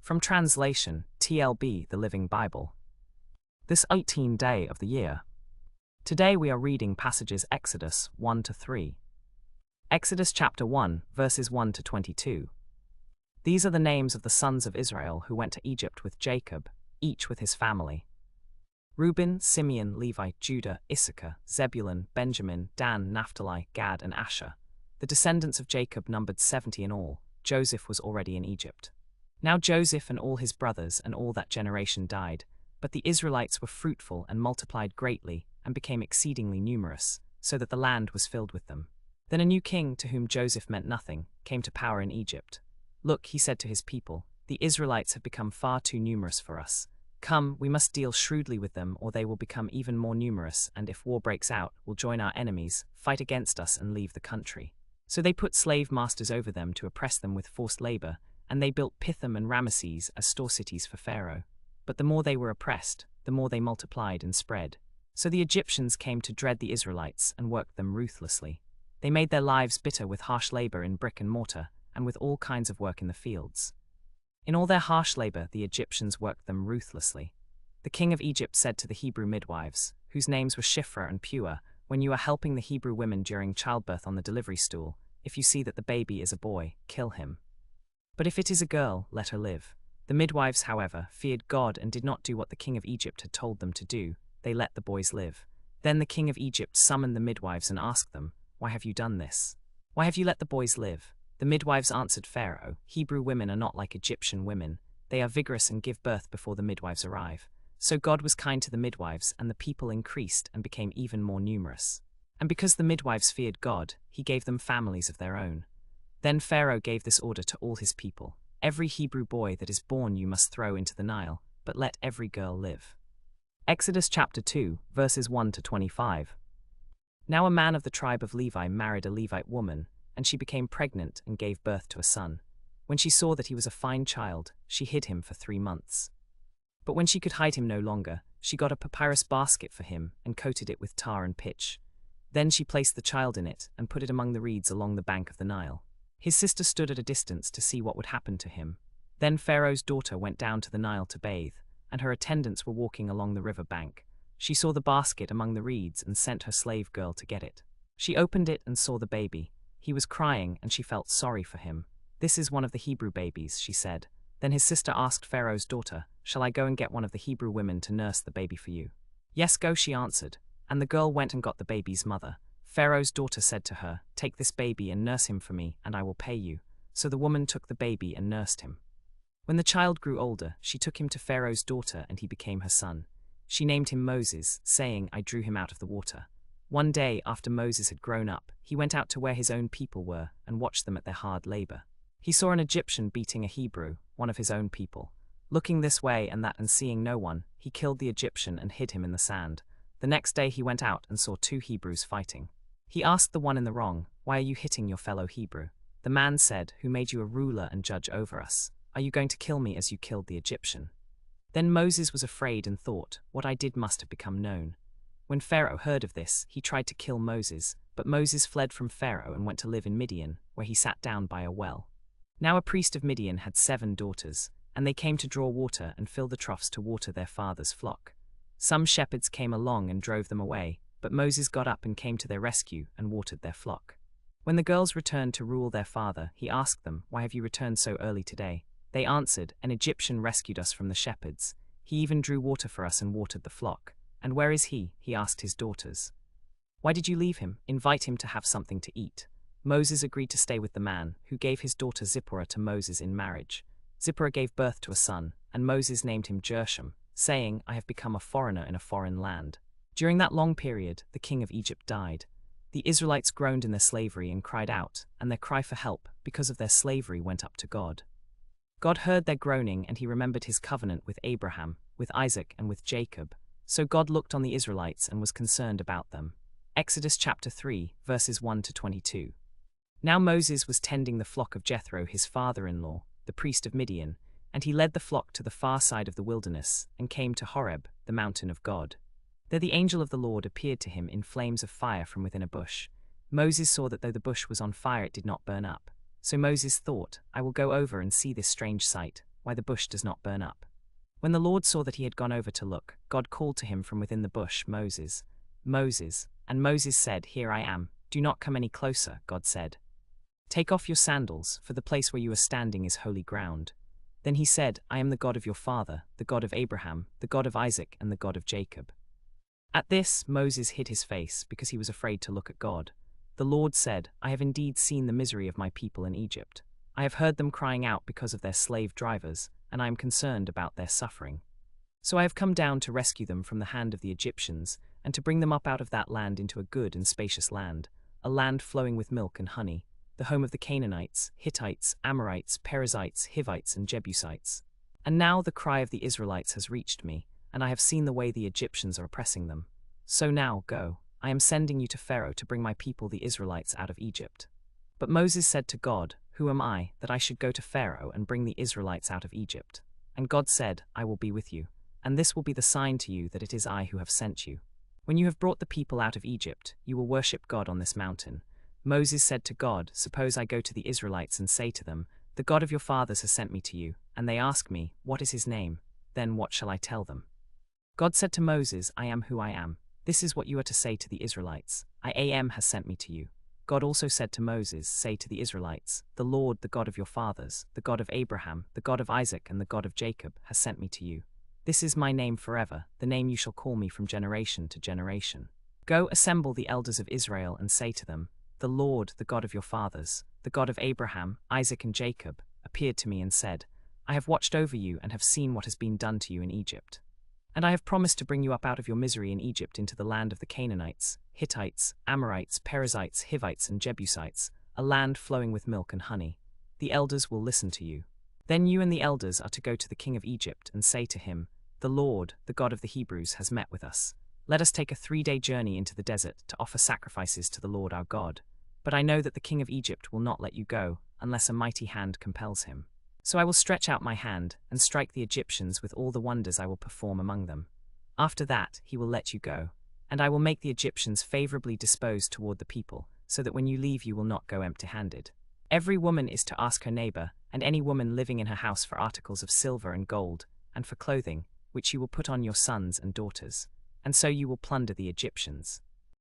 From translation, TLB, the Living Bible. This 18th day of the year. Today we are reading passages Exodus 1 to 3. Exodus chapter 1, verses 1 to 22. These are the names of the sons of Israel who went to Egypt with Jacob, each with his family. Reuben, Simeon, Levi, Judah, Issachar, Zebulun, Benjamin, Dan, Naphtali, Gad, and Asher. The descendants of Jacob numbered 70 in all. Joseph was already in Egypt. Now Joseph and all his brothers and all that generation died, but the Israelites were fruitful and multiplied greatly and became exceedingly numerous, so that the land was filled with them. Then a new king, to whom Joseph meant nothing, came to power in Egypt. Look, he said to his people, the Israelites have become far too numerous for us. Come, we must deal shrewdly with them, or they will become even more numerous, and if war breaks out, will join our enemies, fight against us, and leave the country. So they put slave masters over them to oppress them with forced labor, and they built Pithom and Ramesses as store cities for Pharaoh. But the more they were oppressed, the more they multiplied and spread. So the Egyptians came to dread the Israelites and worked them ruthlessly. They made their lives bitter with harsh labor in brick and mortar, and with all kinds of work in the fields. In all their harsh labor, the Egyptians worked them ruthlessly. The king of Egypt said to the Hebrew midwives, whose names were Shiphrah and Puah, when you are helping the Hebrew women during childbirth on the delivery stool, if you see that the baby is a boy, kill him. But if it is a girl, let her live. The midwives, however, feared God and did not do what the king of Egypt had told them to do. They let the boys live. Then the king of Egypt summoned the midwives and asked them, why have you done this? Why have you let the boys live? The midwives answered Pharaoh, Hebrew women are not like Egyptian women. They are vigorous and give birth before the midwives arrive. So God was kind to the midwives, and the people increased and became even more numerous. And because the midwives feared God, he gave them families of their own. Then Pharaoh gave this order to all his people. Every Hebrew boy that is born you must throw into the Nile, but let every girl live. Exodus chapter 2, verses 1 to 25. Now a man of the tribe of Levi married a Levite woman, and she became pregnant and gave birth to a son. When she saw that he was a fine child, she hid him for 3 months. But when she could hide him no longer, she got a papyrus basket for him and coated it with tar and pitch. Then she placed the child in it and put it among the reeds along the bank of the Nile. His sister stood at a distance to see what would happen to him. Then Pharaoh's daughter went down to the Nile to bathe, and her attendants were walking along the river bank. She saw the basket among the reeds and sent her slave girl to get it. She opened it and saw the baby. He was crying, and she felt sorry for him. This is one of the Hebrew babies, she said. Then his sister asked Pharaoh's daughter, shall I go and get one of the Hebrew women to nurse the baby for you? Yes, go, she answered. And the girl went and got the baby's mother. Pharaoh's daughter said to her, take this baby and nurse him for me, and I will pay you. So the woman took the baby and nursed him. When the child grew older, she took him to Pharaoh's daughter, and he became her son. She named him Moses, saying, I drew him out of the water. One day, after Moses had grown up, he went out to where his own people were and watched them at their hard labor. He saw an Egyptian beating a Hebrew, one of his own people. Looking this way and that and seeing no one, he killed the Egyptian and hid him in the sand. The next day he went out and saw 2 Hebrews fighting. He asked the one in the wrong, why are you hitting your fellow Hebrew? The man said, who made you a ruler and judge over us? Are you going to kill me as you killed the Egyptian? Then Moses was afraid and thought, what I did must have become known. When Pharaoh heard of this, he tried to kill Moses, but Moses fled from Pharaoh and went to live in Midian, where he sat down by a well. Now a priest of Midian had 7 daughters, and they came to draw water and fill the troughs to water their father's flock. Some shepherds came along and drove them away, but Moses got up and came to their rescue and watered their flock. When the girls returned to rule their father, he asked them, why have you returned so early today? They answered, an Egyptian rescued us from the shepherds. He even drew water for us and watered the flock. And where is he? He asked his daughters. Why did you leave him? Invite him to have something to eat. Moses agreed to stay with the man, who gave his daughter Zipporah to Moses in marriage. Zipporah gave birth to a son, and Moses named him Gershom, saying, I have become a foreigner in a foreign land. During that long period, the king of Egypt died. The Israelites groaned in their slavery and cried out, and their cry for help, because of their slavery, went up to God. God heard their groaning, and he remembered his covenant with Abraham, with Isaac, and with Jacob. So God looked on the Israelites and was concerned about them. Exodus chapter 3, verses 1 to 22. Now Moses was tending the flock of Jethro, his father-in-law, the priest of Midian, and he led the flock to the far side of the wilderness, and came to Horeb, the mountain of God. There the angel of the Lord appeared to him in flames of fire from within a bush. Moses saw that though the bush was on fire, it did not burn up. So Moses thought, I will go over and see this strange sight, why the bush does not burn up. When the Lord saw that he had gone over to look, God called to him from within the bush, Moses, Moses. And Moses said, Here I am. Do not come any closer, God said. Take off your sandals, for the place where you are standing is holy ground. Then he said, I am the God of your father, the God of Abraham, the God of Isaac, and the God of Jacob. At this, Moses hid his face, because he was afraid to look at God. The Lord said, I have indeed seen the misery of my people in Egypt. I have heard them crying out because of their slave drivers, and I am concerned about their suffering. So I have come down to rescue them from the hand of the Egyptians, and to bring them up out of that land into a good and spacious land, a land flowing with milk and honey, the home of the Canaanites, Hittites, Amorites, Perizzites, Hivites, and Jebusites. And now the cry of the Israelites has reached me, and I have seen the way the Egyptians are oppressing them. So now, go, I am sending you to Pharaoh to bring my people the Israelites out of Egypt. But Moses said to God, Who am I, that I should go to Pharaoh and bring the Israelites out of Egypt? And God said, I will be with you, and this will be the sign to you that it is I who have sent you. When you have brought the people out of Egypt, you will worship God on this mountain. Moses said to God, Suppose I go to the Israelites and say to them, The God of your fathers has sent me to you, and they ask me, What is his name? Then what shall I tell them? God said to Moses, I am who I am. This is what you are to say to the Israelites. I am has sent me to you. God also said to Moses, Say to the Israelites, The Lord, the God of your fathers, the God of Abraham, the God of Isaac, and the God of Jacob, has sent me to you. This is my name forever, the name you shall call me from generation to generation. Go assemble the elders of Israel and say to them, The Lord, the God of your fathers, the God of Abraham, Isaac, and Jacob, appeared to me and said, I have watched over you and have seen what has been done to you in Egypt. And I have promised to bring you up out of your misery in Egypt into the land of the Canaanites, Hittites, Amorites, Perizzites, Hivites, and Jebusites, a land flowing with milk and honey. The elders will listen to you. Then you and the elders are to go to the king of Egypt and say to him, The Lord, the God of the Hebrews, has met with us. Let us take a 3-day journey into the desert to offer sacrifices to the Lord our God. But I know that the king of Egypt will not let you go, unless a mighty hand compels him. So I will stretch out my hand and strike the Egyptians with all the wonders I will perform among them. After that, he will let you go, and I will make the Egyptians favorably disposed toward the people, so that when you leave you will not go empty-handed. Every woman is to ask her neighbor, and any woman living in her house for articles of silver and gold, and for clothing, which you will put on your sons and daughters. And so you will plunder the Egyptians.